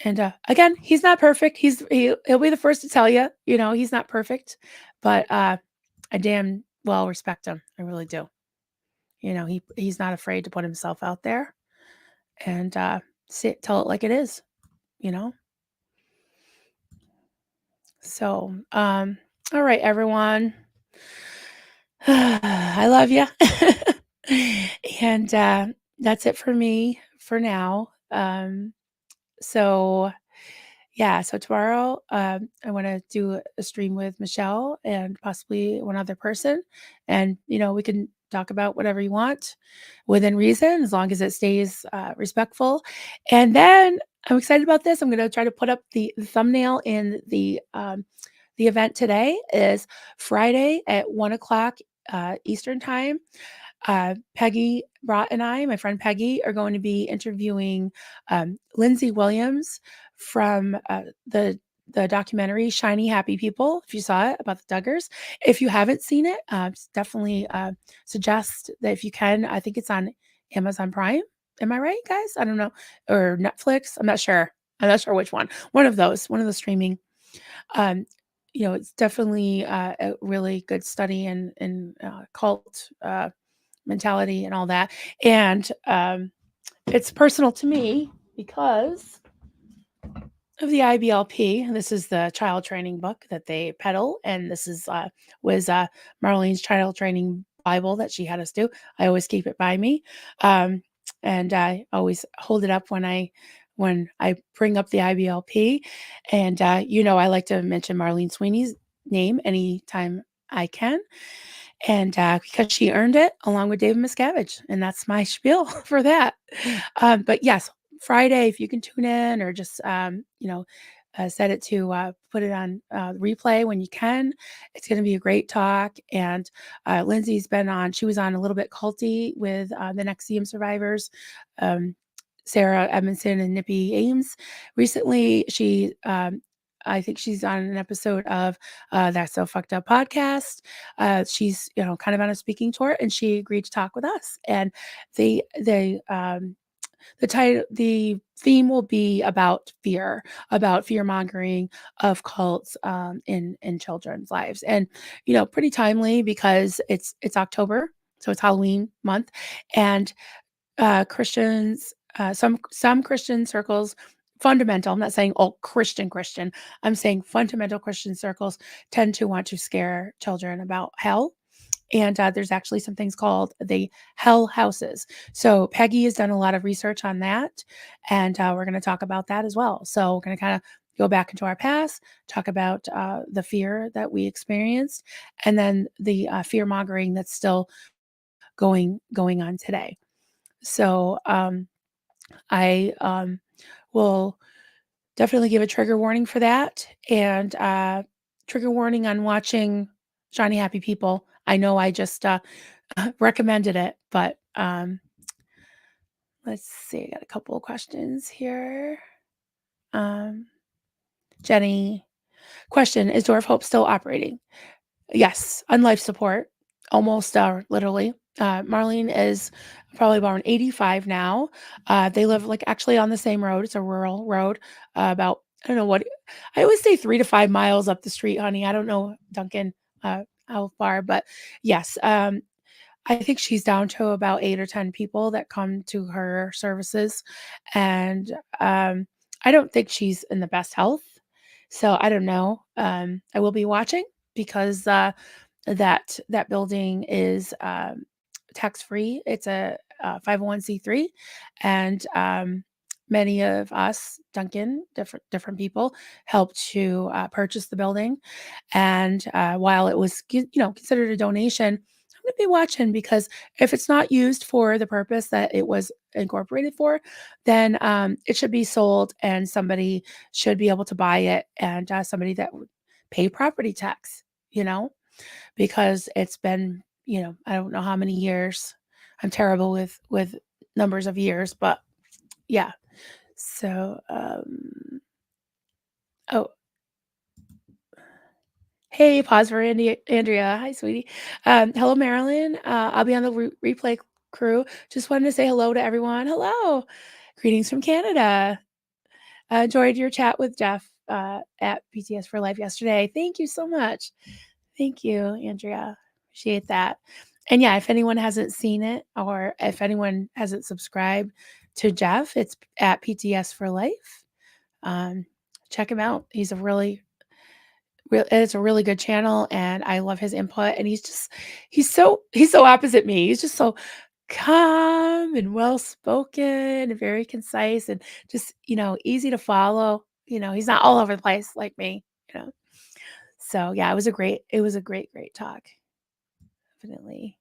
And again, he's not perfect. He'll be the first to tell you, he's not perfect, but I damn well respect him. I really do. He's not afraid to put himself out there and tell it like it is. you know? So, all right, everyone. I love you. And that's it for me for now. So yeah, so tomorrow I want to do a stream with Michelle and possibly one other person. And, we can talk about whatever you want within reason, as long as it stays respectful. And then I'm excited about this. I'm going to try to put up the thumbnail in the event today is Friday at 1:00 Eastern time. Peggy Brott and I, my friend Peggy, are going to be interviewing Lindsay Williams from the documentary Shiny Happy People, if you saw it, about the Duggars. If you haven't seen it, definitely suggest that if you can. I think it's on Amazon Prime. Am I right, guys? I don't know. Or Netflix. I'm not sure. I'm not sure which one. One of the streaming. Um, it's definitely a really good study in cult mentality and all that. And it's personal to me because of the IBLP. This is the child training book that they peddle, and this was Marlene's child training Bible that she had us do. I always keep it by me, and I always hold it up when I bring up the IBLP. And I like to mention Marlene Sweeney's name anytime I can. And because she earned it along with David Miscavige, and that's my spiel for that. But yes, Friday, if you can tune in or just set it to put it on replay when you can. It's going to be a great talk. And Lindsay's been on. She was on a little bit culty with the NXIVM survivors. Sarah Edmondson and Nippy Ames. Recently, I think she's on an episode of That's So Fucked Up podcast. She's kind of on a speaking tour, and she agreed to talk with us. And they the theme will be about fear mongering of cults in children's lives, and pretty timely because it's October, so it's Halloween month, and Christians, some Christian circles, fundamental. I'm not saying all Christian. I'm saying fundamental Christian circles tend to want to scare children about hell. And there's actually some things called the hell houses. So Peggy has done a lot of research on that, and we're going to talk about that as well. So we're going to kind of go back into our past, talk about the fear that we experienced, and then the fear mongering that's still going on today. So I will definitely give a trigger warning for that, and trigger warning on watching Shiny Happy People. I know I just recommended it, but let's see. I got a couple of questions here. Um, Jenny, question: is Door of Hope still operating? Yes, on life support, almost literally. Marlene is probably about 85 now. They live like actually on the same road. It's a rural road, about I don't know what I always say 3 to 5 miles up the street, honey. I don't know, Duncan, how far, but yes, I think she's down to about 8 or 10 people that come to her services, and I don't think she's in the best health. So I don't know. I will be watching because that building is tax free. It's a 501(c)(3), and many of us, Duncan, different people, helped to purchase the building. And while it was considered a donation, I'm going to be watching because if it's not used for the purpose that it was incorporated for, then it should be sold, and somebody should be able to buy it, and somebody that would pay property tax. You know, because it's been, I don't know how many years. I'm terrible with numbers of years, but yeah. So, oh, hey, pause for Andrea. Hi, sweetie. Hello, Marilyn. I'll be on the replay crew. Just wanted to say hello to everyone. Hello. Greetings from Canada. Enjoyed your chat with Jeff at PTS for Life yesterday. Thank you so much. Thank you, Andrea. Appreciate that. And yeah, if anyone hasn't seen it or if anyone hasn't subscribed to Jeff, it's at PTS for Life. Check him out. He's it's a really good channel, and I love his input. And he's so opposite me. He's just so calm and well spoken and very concise and just easy to follow. He's not all over the place like me. You know. So yeah, it was a great talk. Definitely.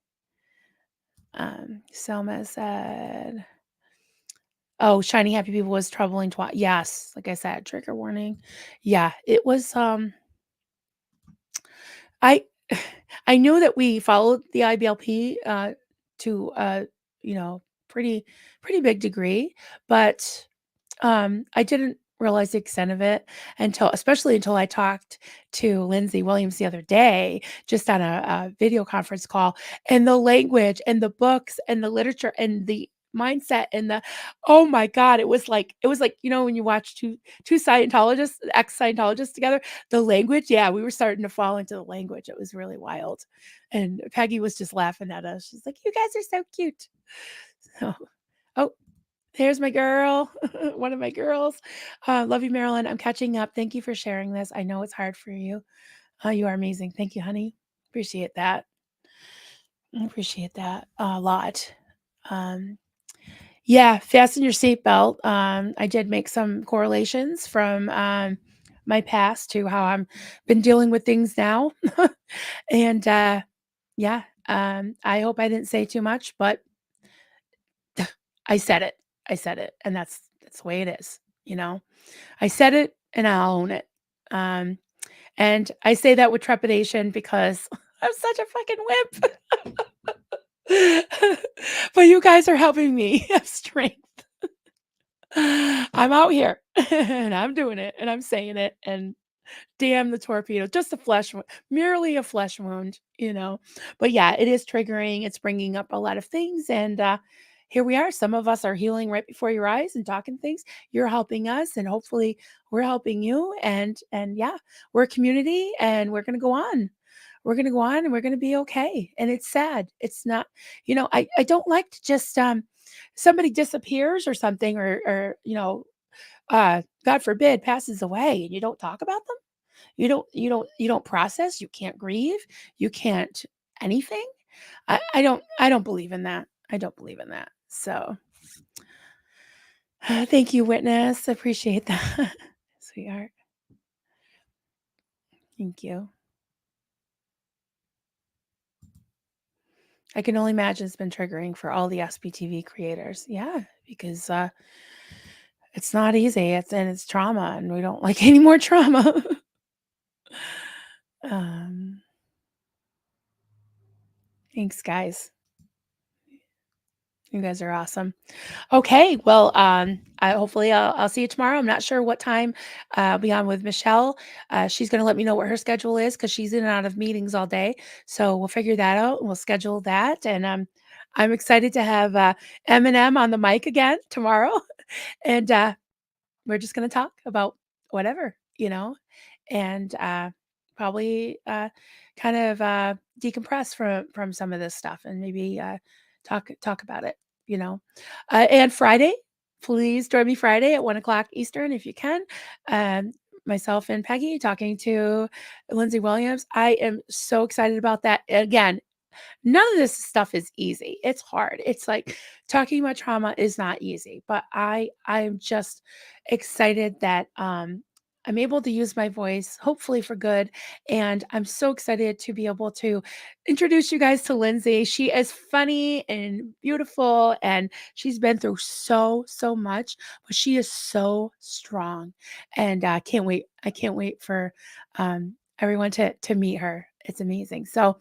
Selma said, "Oh, shiny happy people was troubling twice." Yes, like I said, trigger warning. Yeah, it was. I I knew that we followed the IBLP to you know pretty big degree, but I didn't realize the extent of it especially until I talked to Lindsay Williams the other day, just on a video conference call, and the language and the books and the literature and the mindset and the oh my god, it was like when you watch two Scientologists, ex-Scientologists together, the language, yeah, we were starting to fall into the language. It was really wild. And Peggy was just laughing at us. She's like, "You guys are so cute." So, oh, there's my girl, one of my girls. Love you, Marilyn. I'm catching up. Thank you for sharing this. I know it's hard for you. You are amazing. Thank you, honey. Appreciate that. I appreciate that a lot. Um, yeah, fasten your seatbelt. I did make some correlations from my past to how I'm been dealing with things now, and yeah, I hope I didn't say too much, but I said it. I said it, and that's the way it is. I said it, and I'll own it. Um, and I say that with trepidation because I'm such a fucking wimp. But you guys are helping me have strength. I'm out here and I'm doing it and I'm saying it, and damn the torpedo, just a flesh wound, merely a flesh wound. But yeah, it is triggering. It's bringing up a lot of things, and here we are. Some of us are healing right before your eyes and talking things. You're helping us, and hopefully we're helping you. And yeah, we're a community, and we're gonna go on. We're gonna go on, and we're gonna be okay. And it's sad. It's not, I don't like to just somebody disappears or something, or God forbid, passes away, and you don't talk about them. You don't process. You can't grieve. You can't anything. I don't believe in that. I don't believe in that. So thank you, witness. I appreciate that, sweetheart. Thank you. I can only imagine it's been triggering for all the SBTV creators. Yeah, because it's not easy. It's trauma, and we don't like any more trauma. um, Thanks, guys. You guys are awesome. Okay, well, I hopefully I'll see you tomorrow. I'm not sure what time I'll be on with Michelle. She's going to let me know what her schedule is because she's in and out of meetings all day. So we'll figure that out and we'll schedule that. And I'm excited to have Eminem on the mic again tomorrow, and we're just going to talk about whatever, and probably kind of decompress from some of this stuff, and maybe talk about it. And Friday, please join me Friday at 1 o'clock Eastern if you can. Um, Myself and Peggy talking to Lindsay Williams. I am so excited about that. Again, none of this stuff is easy. It's hard. It's like talking about trauma is not easy, but I'm just excited that I'm able to use my voice, hopefully for good. And I'm so excited to be able to introduce you guys to Lindsay. She is funny and beautiful, and she's been through so much, but she is so strong. And can't wait. I can't wait for everyone to meet her. It's amazing. So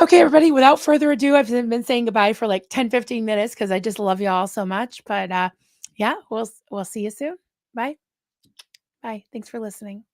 okay, everybody, without further ado, I've been saying goodbye for like 10, 15 minutes because I just love you all so much. But yeah, we'll see you soon. Bye. Bye. Thanks for listening.